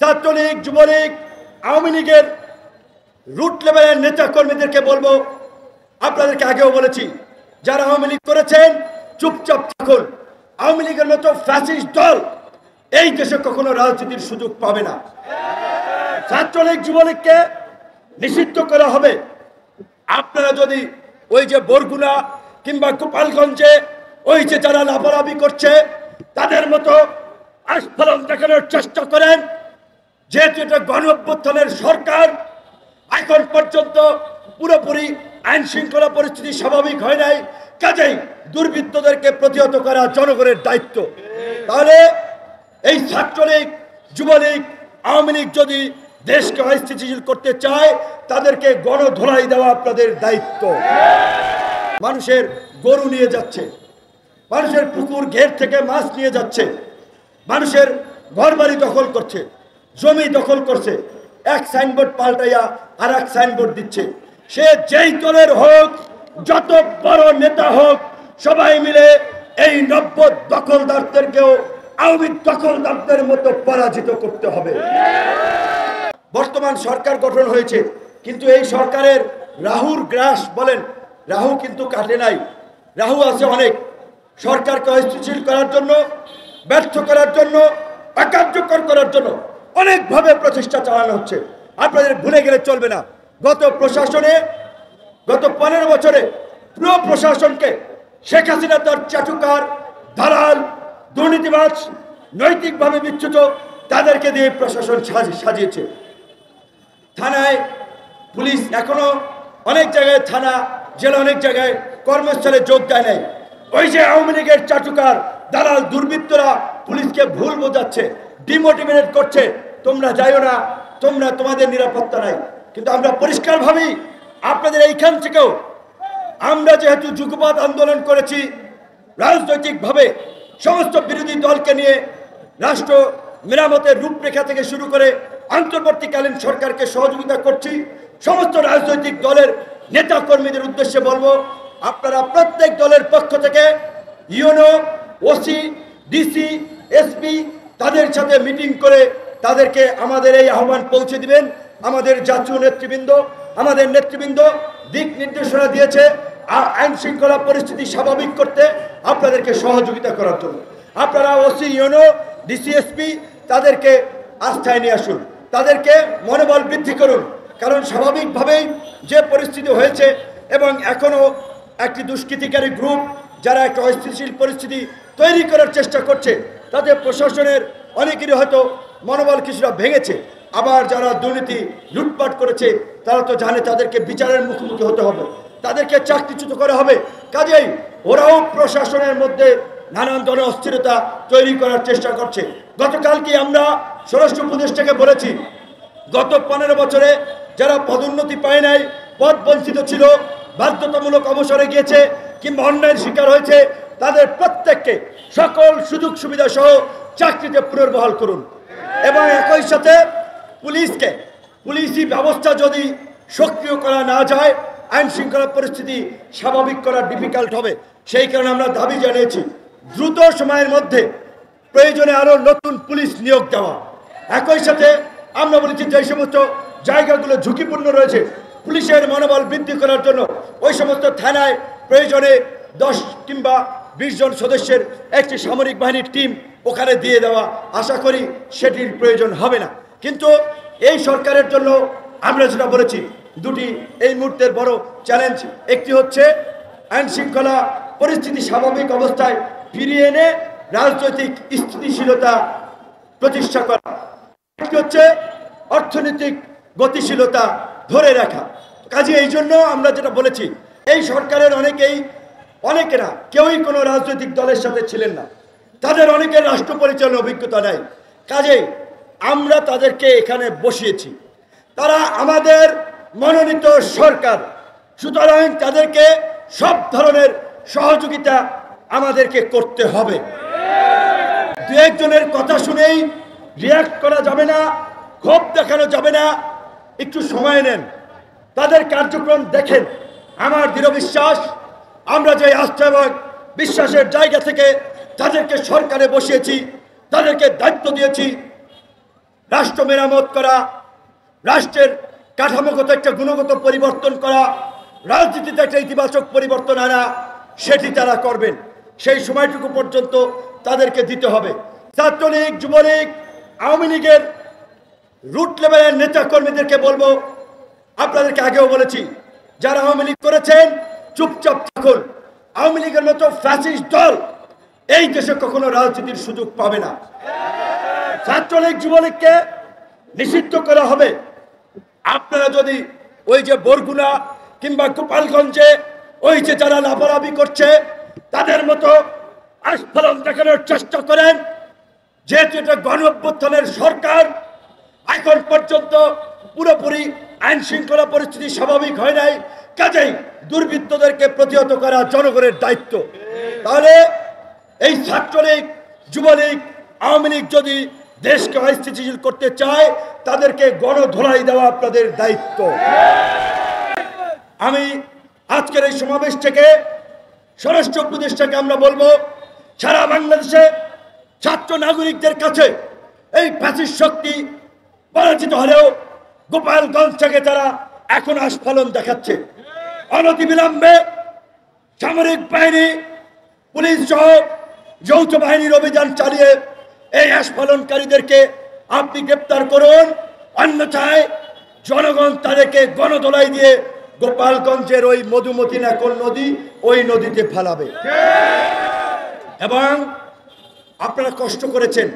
ছাত্রলীগ, যুবলীগ, আওয়ামী লীগের রুট লেভেলের নেতা কর্মীদেরকে বলবো, আপনাদেরকে আগেও বলেছি, যারা আওয়ামী লীগ করেছেন চুপচাপ থাকুন। আওয়ামী লীগের মতো ফ্যাসিস্ট দল এই দেশে কখনো রাজনীতির সুযোগ পাবে না। ছাত্রলীগ, যুবলীগকে নিষিদ্ধ করা হবে। আপনারা যদি ওই যে বরগুনা কিংবা গোপালগঞ্জে ওই যে যারা লাফালাফি করছে তাদের মতো আস্ফালন দেখানোর চেষ্টা করেন, যেহেতু এটা গণ অভ্যুত্থানের সরকার, এখন পর্যন্ত পুরোপুরি আইন শৃঙ্খলা পরিস্থিতি স্বাভাবিক হয় নাই, কাজেই দুর্বৃত্তদেরকে প্রতিহত করা জনগণের দায়িত্ব। তাহলে এই ছাত্রলীগ, যুবলীগ, আওয়ামী লীগ যদি দেশকে অস্থিতিশীল করতে চায় তাদেরকে গণধোলাই দেওয়া আপনাদের দায়িত্ব। মানুষের গরু নিয়ে যাচ্ছে, মানুষের পুকুর ঘের থেকে মাছ নিয়ে যাচ্ছে, মানুষের ঘরবাড়ি দখল করছে, জমি দখল করছে, এক সাইনবোর্ড পাল্টাইয়া আর এক সাইনবোর্ড দিচ্ছে। সে যেই দলের হোক, যত বড় নেতা হোক, সবাই মিলে এই নব্য দখলদারদেরকেও আওয়ামী দখলদারদের মতো পরাজিত করতে হবে। বর্তমান সরকার গঠন হয়েছে, কিন্তু এই সরকারের রাহুর গ্রাস বলেন, রাহু কিন্তু কাটে নাই, রাহু আছে অনেক। সরকারকে অস্থিতিশীল করার জন্য, ব্যর্থ করার জন্য, অকার্যকর করার জন্য অনেকভাবে প্রচেষ্টা চালানো হচ্ছে। আপনাদের ভুলে গেলে চলবে না, গত 15 বছরে পুরো প্রশাসনকে শেখ হাসিনা তার চাটুকার, দালাল, দুর্নীতিবাজ, নৈতিকভাবে বিচ্যুত তাদেরকে দিয়ে প্রশাসন সাজিয়েছে। থানায় পুলিশ এখনো অনেক জায়গায়, থানা, জেলা অনেক জায়গায় কর্মস্থলে যোগ দেয় নাই। ওই যে আওয়ামী লীগের চাটুকার, দালাল, দুর্বৃত্তরা পুলিশকে ভুল বোঝাচ্ছে, ডিমোটিভেট করছে, তোমরা যাইও না, তোমাদের নিরাপত্তা নাই। কিন্তু আমরা পরিষ্কার ভাবি, আপনাদের এইখান থেকেও আমরা যেহেতু যুগপৎ আন্দোলন করেছি, রাজনৈতিকভাবে সমস্ত বিরোধী দলকে নিয়ে রাষ্ট্র মেরামতের রূপরেখা থেকে শুরু করে অন্তর্বর্তীকালীন সরকারকে সহযোগিতা করছি। সমস্ত রাজনৈতিক দলের নেতা কর্মীদের উদ্দেশ্যে বলবো, আপনারা প্রত্যেক দলের পক্ষ থেকে ইউনো, ওসি, ডিসি, এসপি তাদের সাথে মিটিং করে তাদেরকে আমাদের এই আহ্বান পৌঁছে দিবেন। আমাদের জাতীয় নেতৃবৃন্দ দিক নির্দেশনা দিয়েছে আইন শৃঙ্খলা পরিস্থিতি স্বাভাবিক করতে আপনাদেরকে সহযোগিতা করার জন্য। আপনারা ওসি, ইউনো, ডিসিএসপি তাদেরকে আস্থায় নিয়ে আসুন, তাদেরকে মনোবল বৃদ্ধি করুন। কারণ স্বাভাবিকভাবেই যে পরিস্থিতি হয়েছে এবং এখনও একটি দুষ্কৃতিকারী গ্রুপ যারা একটা অস্থিতিশীল পরিস্থিতি তৈরি করার চেষ্টা করছে, তাতে প্রশাসনের অনেকেরই হয়তো মনোবল কিছুটা ভেঙেছে। আবার যারা দুর্নীতি, লুটপাট করেছে তারা তো জানে তাদেরকে বিচারের মুখোমুখি হতে হবে, তাদেরকে চাকরিচ্যুত করা হবে। কাজেই ওরাও প্রশাসনের মধ্যে নানান ধরনের অস্থিরতা তৈরি করার চেষ্টা করছে। গতকালকে আমরা স্বরাষ্ট্র উপদেষ্টাকে বলেছি, গত 15 বছরে যারা পদোন্নতি পায় নাই, পদ বঞ্চিত ছিল, বাধ্যতামূলক অবসরে গিয়েছে কিংবা অন্যায়ের শিকার হয়েছে, তাদের প্রত্যেককে সকল সুযোগ সুবিধা সহ চাকরিতে পুনর্বহাল করুন। এবং একই সাথে পুলিশি ব্যবস্থা যদি সক্রিয় করা না যায়, আইন শৃঙ্খলা পরিস্থিতি স্বাভাবিক করা ডিফিকাল্ট হবে। সেই কারণে আমরা দাবি জানিয়েছি দ্রুত সময়ের মধ্যে প্রয়োজনে আরও নতুন পুলিশ নিয়োগ দেওয়া। একই সাথে আমরা বলেছি যে সমস্ত জায়গাগুলো ঝুঁকিপূর্ণ রয়েছে, পুলিশের মনোবল বৃদ্ধি করার জন্য ওই সমস্ত থানায় প্রয়োজনে 10 কিংবা 20 জন সদস্যের একটি সামরিক বাহিনীর টিম ওখানে দিয়ে দেওয়া। আশা করি সেটির প্রয়োজন হবে না। কিন্তু এই সরকারের জন্য আমরা যেটা বলেছি, দুটি এই মুহূর্তের বড় চ্যালেঞ্জ, একটি হচ্ছে আইন শৃঙ্খলা পরিস্থিতি স্বাভাবিক অবস্থায় ফিরিয়ে এনে রাজনৈতিক স্থিতিশীলতা প্রতিষ্ঠা করা, একটি হচ্ছে অর্থনৈতিক গতিশীলতা ধরে রাখা। কাজে এই জন্য আমরা যেটা বলেছি, এই সরকারের অনেকেরা কেউই কোনো রাজনৈতিক দলের সাথে ছিলেন না, তাদের অনেকের রাষ্ট্র পরিচালনার অভিজ্ঞতা নাই। কাজেই আমরা তাদেরকে এখানে বসিয়েছি, তারা আমাদের মনোনীত সরকার, সুতরাং তাদেরকে সব ধরনের সহযোগিতা আমাদেরকে করতে হবে। দু একজনের কথা শুনেই রিয়াক্ট করা যাবে না, ক্ষোভ দেখানো যাবে না, একটু সময় নেন, তাদের কার্যক্রম দেখেন। আমার দৃঢ় বিশ্বাস, আমরা যে আস্থা এবং বিশ্বাসের জায়গা থেকে তাদেরকে সরকারে বসিয়েছি, তাদেরকে দায়িত্ব দিয়েছি, রাষ্ট্র মেরামত করা, রাষ্ট্রের কাঠামোগত একটা গুণগত পরিবর্তন করা, রাজনীতিতে একটা ইতিবাচক পরিবর্তন আনা, সেটি তারা করবেন। সেই সময়টুকু পর্যন্ত তাদেরকে দিতে হবে। ছাত্রলীগ, যুবলীগ, আওয়ামী লীগের রুট লেভেলের নেতা কর্মীদেরকে বলবো, আপনাদেরকে আগেও বলেছি, যারা আওয়ামী লীগ করেছেন চুপচাপ থাকুন। আওয়ামী লীগের মতো ফ্যাসিস্ট দল এই দেশে কখনো রাজনীতির সুযোগ পাবে না। ছাত্রলীগ, যুবলীগকে নিষিদ্ধ করা হবে। আপনারা যদি ওই যে বরগুনা কিংবা গোপালগঞ্জে ওই যে যারা লাফালাফি করছে তাদের মতো আস্ফালন দেখানোর চেষ্টা করেন, যেহেতু এটা গণ অভ্যুত্থানের সরকার, এখন পর্যন্ত পুরোপুরি আইন শৃঙ্খলা পরিস্থিতি স্বাভাবিক হয় নাই, কাজেই দুর্বৃত্তদেরকে প্রতিহত করা জনগণের দায়িত্ব। তাহলে এই ছাত্রলীগ, যুবলীগ, আওয়ামী লীগ যদি দেশকে অস্থিতিশীল করতে চায়, তাদেরকে গণধোলাই দেওয়া আপনাদের দায়িত্ব। আমি আজকের এই সমাবেশ থেকে স্বরাষ্ট্র উপদেষ্টাকে আমরা বলবো, সারা বাংলাদেশে ছাত্র নাগরিকদের কাছে এই ফ্যাসিস্ট শক্তি পরাজিত হলেও গোপালগঞ্জ থেকে তারা এখন আস্ফালন দেখাচ্ছে। অনতিবিলম্বে সামরিক বাহিনী, পুলিশ সহ যৌথ বাহিনীর অভিযান চালিয়ে এই আস্ফালনকারীদেরকে আপনি গ্রেপ্তার করুন, অন্যথায় জনগণ তাদেরকে গণধোলাই দিয়ে গোপালগঞ্জের ওই মধুমতি নাকল নদী, ওই নদীতে ফেলাবে। এবং আপনারা কষ্ট করেছেন,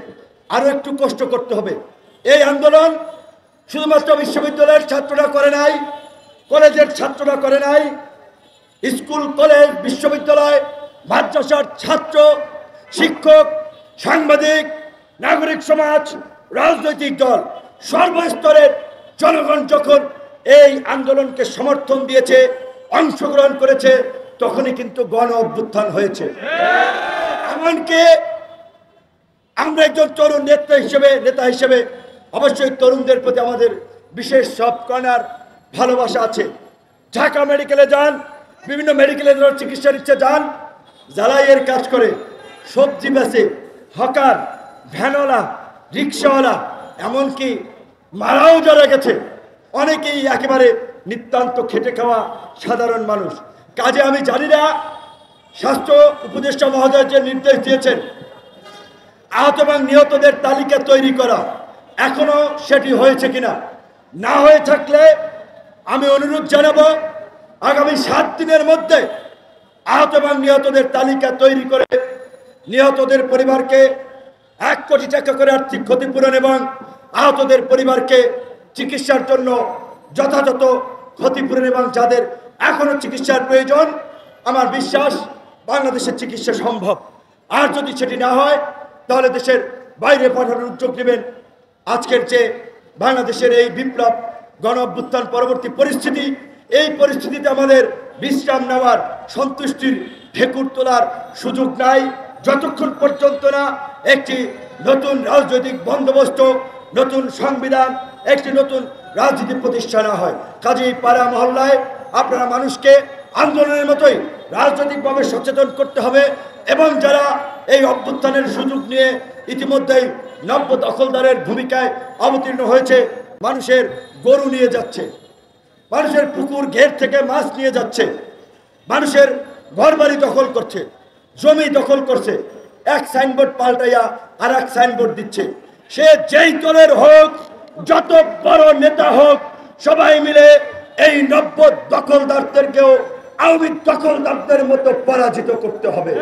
আরো একটু কষ্ট করতে হবে। এই আন্দোলন শুধুমাত্র বিশ্ববিদ্যালয়ের ছাত্ররা করে নাই, কলেজের ছাত্ররা করে নাই, স্কুল, কলেজ, বিশ্ববিদ্যালয়, মাদ্রাসার ছাত্র, শিক্ষক, সাংবাদিক, নাগরিক সমাজ, রাজনৈতিক দল, সর্বস্তরের জনগণ যখন এই আন্দোলনকে সমর্থন দিয়েছে, অংশগ্রহণ করেছে, তখনই কিন্তু গণ অভ্যুত্থান হয়েছে। এমনকি আমরা একজন তরুণ নেতা হিসেবে অবশ্যই তরুণদের প্রতি আমাদের বিশেষ সব কর্নার ভালোবাসা আছে। ঢাকা মেডিকেলে যান, বিভিন্ন মেডিকেলে চিকিৎসার ইচ্ছে যান, জ্বালাইয়ের কাজ করে, সবজি বেচে, হকার, ভ্যানওয়ালা, রিক্সাওয়ালা, এমনকি মারাও যারা গেছে, অনেকেই একেবারে নিতান্ত খেটে খাওয়া সাধারণ মানুষ। কাজে আমি জানি না স্বাস্থ্য উপদেষ্টা মহোদয় যে নির্দেশ দিয়েছেন আহত এবং নিহতদের তালিকা তৈরি করা, এখনো সেটি হয়েছে কিনা, না হয়ে থাকলে আমি অনুরোধ জানাবো আগামী 7 দিনের মধ্যে আহত এবং নিহতদের তালিকা তৈরি করে নিহতদের পরিবারকে 1 কোটি টাকা করে আর্থিক ক্ষতিপূরণ এবং আহতদের পরিবারকে চিকিৎসার জন্য যথাযথ ক্ষতিপূরণ এবং যাদের এখনো চিকিৎসার প্রয়োজন, আমার বিশ্বাস বাংলাদেশের চিকিৎসা সম্ভব। আর যদি সেটি না হয় তাহলে দেশের বাইরে পাঠানোর উদ্যোগ নেবেন। আজকের যে বাংলাদেশের এই বিপ্লব, গণ অভ্যুত্থান পরবর্তী পরিস্থিতি, এই পরিস্থিতিতে আমাদের বিশ্রাম নেওয়ার, সন্তুষ্টির ঢেকুর তোলার সুযোগ নাই যতক্ষণ পর্যন্ত না একটি নতুন রাজনৈতিক বন্দোবস্ত, নতুন সংবিধান, একটি নতুন রাজনীতি প্রতিষ্ঠা না হয়। কাজেই পাড়া মহল্লায় আপনারা মানুষকে আন্দোলনের মতোই রাজনৈতিকভাবে সচেতন করতে হবে এবং যারা এই অভ্যুত্থানের সুযোগ নিয়ে ইতিমধ্যেই নব্য দখলদারের ভূমিকায় অবতীর্ণ হয়েছে, মানুষের গরু নিয়ে যাচ্ছে, মানুষের পুকুর ঘের থেকে মাছ নিয়ে যাচ্ছে, মানুষের ঘরবাড়ি দখল করছে, জমি দখল করছে, এক সাইনবোর্ড পাল্টাইয়া আর এক সাইনবোর্ড দিচ্ছে। সে যেই দলের হোক, যত বড় নেতা হোক, সবাই মিলে এই নব্য দখলদারদেরকেও আওয়ামী দখলদারদের মতো পরাজিত করতে হবে।